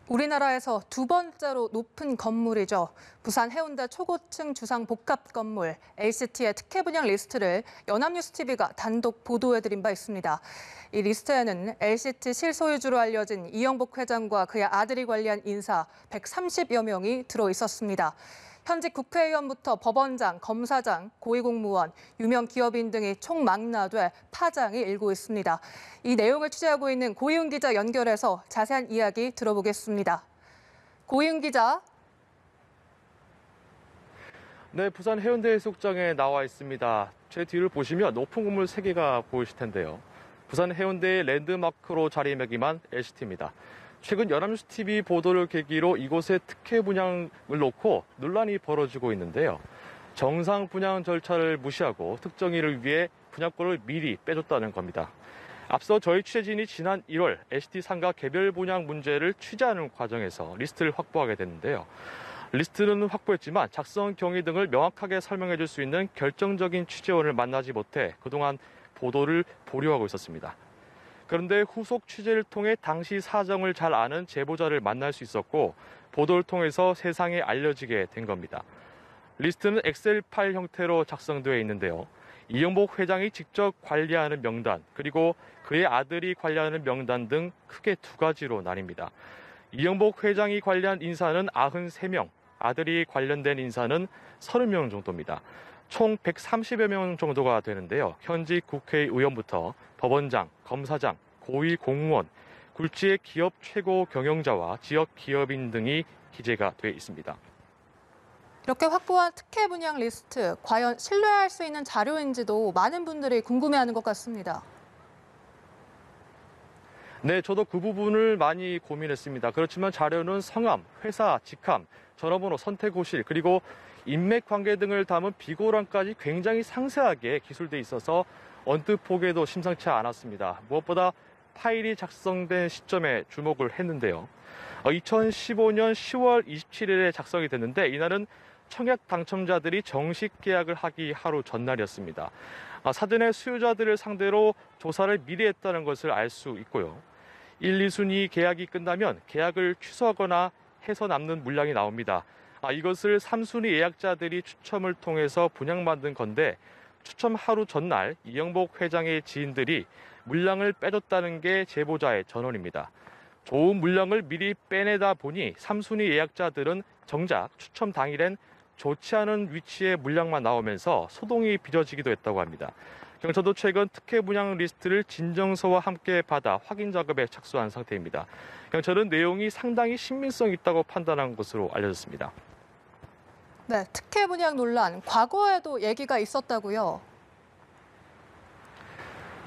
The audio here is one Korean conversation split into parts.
우리나라에서 두 번째로 높은 건물이죠. 부산 해운대 초고층 주상 복합 건물 LCT의 특혜 분양 리스트를 연합뉴스TV가 단독 보도해드린 바 있습니다. 이 리스트에는 LCT 실소유주로 알려진 이영복 회장과 그의 아들이 관리한 인사 130여 명이 들어 있었습니다. 현직 국회의원부터 법원장, 검사장, 고위공무원, 유명 기업인 등이 총망라돼 파장이 일고 있습니다. 이 내용을 취재하고 있는 고희훈 기자 연결해서 자세한 이야기 들어보겠습니다. 고희훈 기자. 네, 부산 해운대 해수욕장에 나와 있습니다. 제 뒤를 보시면 높은 건물 3개가 보이실 텐데요. 부산 해운대의 랜드마크로 자리매김한 LCT입니다. 최근 연합뉴스TV 보도를 계기로 이곳의 특혜 분양을 놓고 논란이 벌어지고 있는데요. 정상 분양 절차를 무시하고 특정인을 위해 분양권을 미리 빼줬다는 겁니다. 앞서 저희 취재진이 지난 1월 LCT 상가 개별 분양 문제를 취재하는 과정에서 리스트를 확보하게 됐는데요. 리스트는 확보했지만 작성 경위 등을 명확하게 설명해 줄 수 있는 결정적인 취재원을 만나지 못해 그동안 보도를 보류하고 있었습니다. 그런데 후속 취재를 통해 당시 사정을 잘 아는 제보자를 만날 수 있었고 보도를 통해서 세상에 알려지게 된 겁니다. 리스트는 엑셀 파일 형태로 작성되어 있는데요. 이영복 회장이 직접 관리하는 명단, 그리고 그의 아들이 관리하는 명단 등 크게 2가지로 나뉩니다. 이영복 회장이 관리한 인사는 93명, 아들이 관련된 인사는 30명 정도입니다. 총 130여 명 정도가 되는데요. 현직 국회의원부터 법원장, 검사장, 고위 공무원, 굴지의 기업 최고 경영자와 지역 기업인 등이 기재가 돼 있습니다. 이렇게 확보한 특혜 분양 리스트, 과연 신뢰할 수 있는 자료인지도 많은 분들이 궁금해하는 것 같습니다. 네, 저도 그 부분을 많이 고민했습니다. 그렇지만 자료는 성함, 회사, 직함, 전화번호, 선택호실, 그리고 인맥 관계 등을 담은 비고란까지 굉장히 상세하게 기술돼 있어서 언뜻 보기에도 심상치 않았습니다. 무엇보다 파일이 작성된 시점에 주목을 했는데요. 2015년 10월 27일에 작성이 됐는데 이날은 청약 당첨자들이 정식 계약을 하기 하루 전날이었습니다. 사전에 수요자들을 상대로 조사를 미리 했다는 것을 알 수 있고요. 1, 2순위 계약이 끝나면 계약을 취소하거나 해서 남는 물량이 나옵니다. 이것을 3순위 예약자들이 추첨을 통해서 분양받은 건데 추첨 하루 전날 이영복 회장의 지인들이 물량을 빼줬다는 게 제보자의 전언입니다. 좋은 물량을 미리 빼내다 보니 3순위 예약자들은 정작 추첨 당일엔 좋지 않은 위치의 물량만 나오면서 소동이 빚어지기도 했다고 합니다. 경찰도 최근 특혜 분양 리스트를 진정서와 함께 받아 확인 작업에 착수한 상태입니다. 경찰은 내용이 상당히 신빙성 있다고 판단한 것으로 알려졌습니다. 네, 특혜 분양 논란, 과거에도 얘기가 있었다고요?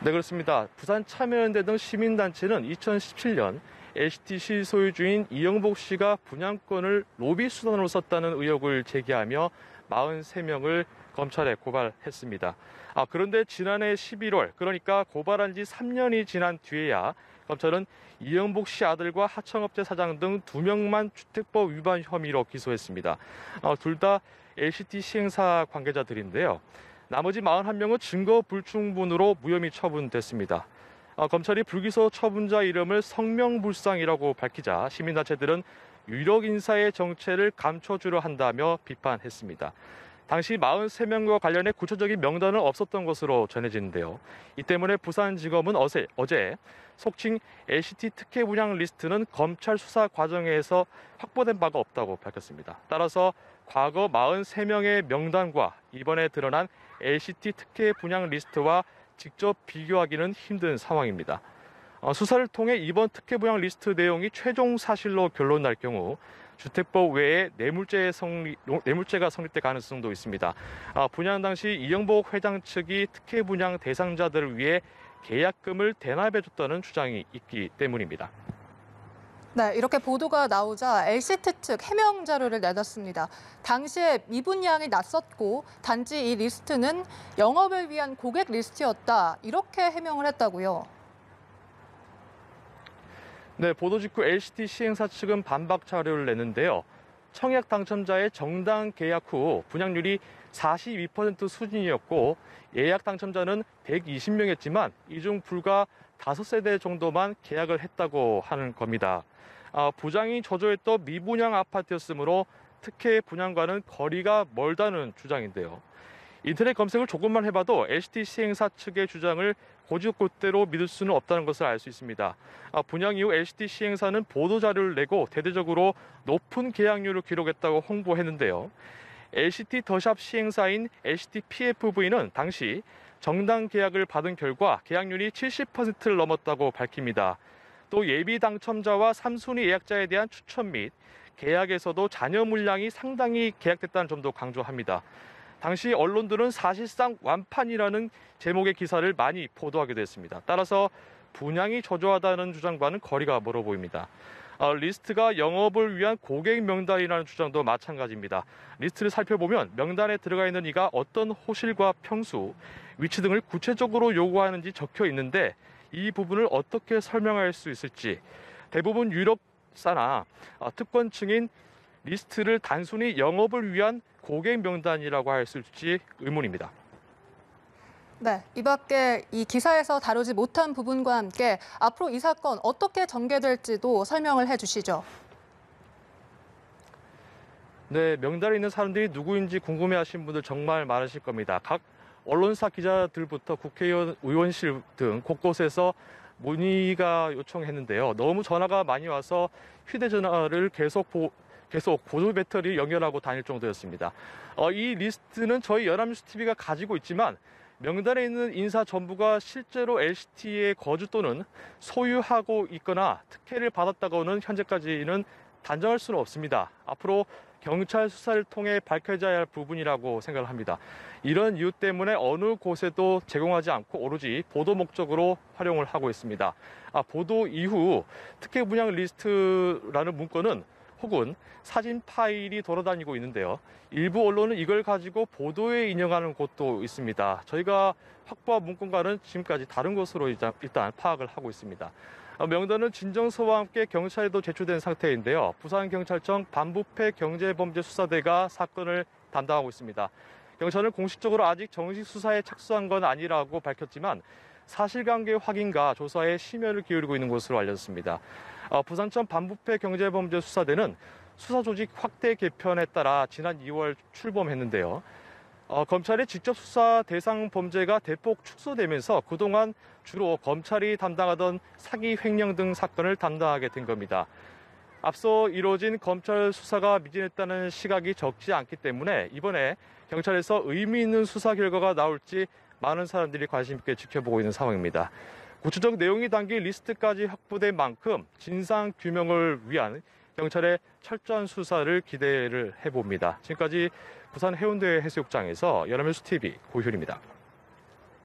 네, 그렇습니다. 부산 참여연대 등 시민단체는 2017년 LCT 실소유주인 이영복 씨가 분양권을 로비 수단으로 썼다는 의혹을 제기하며 43명을 검찰에 고발했습니다. 그런데 지난해 11월, 그러니까 고발한 지 3년이 지난 뒤에야 검찰은 이영복 씨 아들과 하청업체 사장 등 2명만 주택법 위반 혐의로 기소했습니다. 둘 다 LCT 시행사 관계자들인데요. 나머지 41명은 증거 불충분으로 무혐의 처분됐습니다. 검찰이 불기소 처분자 이름을 성명불상이라고 밝히자 시민단체들은 유력 인사의 정체를 감춰주려 한다며 비판했습니다. 당시 43명과 관련해 구체적인 명단은 없었던 것으로 전해지는데요. 이 때문에 부산지검은 어제 속칭 LCT 특혜 분양 리스트는 검찰 수사 과정에서 확보된 바가 없다고 밝혔습니다. 따라서 과거 43명의 명단과 이번에 드러난 LCT 특혜 분양 리스트와 직접 비교하기는 힘든 상황입니다. 수사를 통해 이번 특혜 분양 리스트 내용이 최종 사실로 결론 날 경우 주택법 외에 뇌물죄가 성립될 가능성도 있습니다. 분양 당시 이영복 회장 측이 특혜 분양 대상자들을 위해 계약금을 대납해줬다는 주장이 있기 때문입니다. 네, 이렇게 보도가 나오자 LCT 측 해명 자료를 내놨습니다. 당시에 미분양이 났었고 단지 이 리스트는 영업을 위한 고객 리스트였다. 이렇게 해명을 했다고요. 네, 보도 직후 LCT 시행사 측은 반박 자료를 냈는데요. 청약 당첨자의 정당 계약 후 분양률이 42% 수준이었고 예약 당첨자는 120명이었지만 이 중 불과 5세대 정도만 계약을 했다고 하는 겁니다. 부장이 저조했던 미분양 아파트였으므로 특혜 분양과는 거리가 멀다는 주장인데요. 인터넷 검색을 조금만 해봐도 LCT 시행사 측의 주장을 곧이곧대로 믿을 수는 없다는 것을 알 수 있습니다. 분양 이후 LCT 시행사는 보도자료를 내고 대대적으로 높은 계약률을 기록했다고 홍보했는데요. LCT 더샵 시행사인 LCT PFV는 당시 정당 계약을 받은 결과 계약률이 70%를 넘었다고 밝힙니다. 또 예비 당첨자와 3순위 예약자에 대한 추천 및 계약에서도 잔여 물량이 상당히 계약됐다는 점도 강조합니다. 당시 언론들은 사실상 완판이라는 제목의 기사를 많이 보도하게 됐습니다. 따라서 분양이 저조하다는 주장과는 거리가 멀어 보입니다. 리스트가 영업을 위한 고객 명단이라는 주장도 마찬가지입니다. 리스트를 살펴보면 명단에 들어가 있는 이가 어떤 호실과 평수, 위치 등을 구체적으로 요구하는지 적혀 있는데 이 부분을 어떻게 설명할 수 있을지 대부분 유럽사나 특권층인 리스트를 단순히 영업을 위한 고객 명단이라고 할 수 있을지 의문입니다. 네, 이 밖에 이 기사에서 다루지 못한 부분과 함께 앞으로 이 사건 어떻게 전개될지도 설명을 해주시죠. 네, 명단에 있는 사람들이 누구인지 궁금해하시는 분들 정말 많으실 겁니다. 각 언론사 기자들부터 국회의원, 의원실 등 곳곳에서 문의가 요청했는데요. 너무 전화가 많이 와서 휴대전화를 계속 보조 배터리 연결하고 다닐 정도였습니다. 이 리스트는 저희 연합뉴스TV가 가지고 있지만 명단에 있는 인사 전부가 실제로 LCT의 거주 또는 소유하고 있거나 특혜를 받았다고는 현재까지는 단정할 수는 없습니다. 앞으로 경찰 수사를 통해 밝혀져야 할 부분이라고 생각을 합니다. 이런 이유 때문에 어느 곳에도 제공하지 않고 오로지 보도 목적으로 활용을 하고 있습니다. 보도 이후 특혜 분양 리스트라는 문건은 혹은 사진 파일이 돌아다니고 있는데요. 일부 언론은 이걸 가지고 보도에 인용하는 곳도 있습니다. 저희가 확보한 문건과는 지금까지 다른 것으로 일단 파악을 하고 있습니다. 명단은 진정서와 함께 경찰에도 제출된 상태인데요. 부산경찰청 반부패 경제범죄수사대가 사건을 담당하고 있습니다. 경찰은 공식적으로 아직 정식 수사에 착수한 건 아니라고 밝혔지만 사실관계 확인과 조사에 심혈을 기울이고 있는 것으로 알려졌습니다. 부산청 반부패 경제범죄수사대는 수사조직 확대 개편에 따라 지난 2월 출범했는데요. 검찰의 직접 수사 대상 범죄가 대폭 축소되면서 그동안 주로 검찰이 담당하던 사기 횡령 등 사건을 담당하게 된 겁니다. 앞서 이루어진 검찰 수사가 미진했다는 시각이 적지 않기 때문에 이번에 경찰에서 의미 있는 수사 결과가 나올지 많은 사람들이 관심 있게 지켜보고 있는 상황입니다. 구체적 내용이 담긴 리스트까지 확보된 만큼 진상 규명을 위한 경찰의 철저한 수사를 기대를 해봅니다. 지금까지 부산 해운대 해수욕장에서 연합뉴스TV 고효리입니다.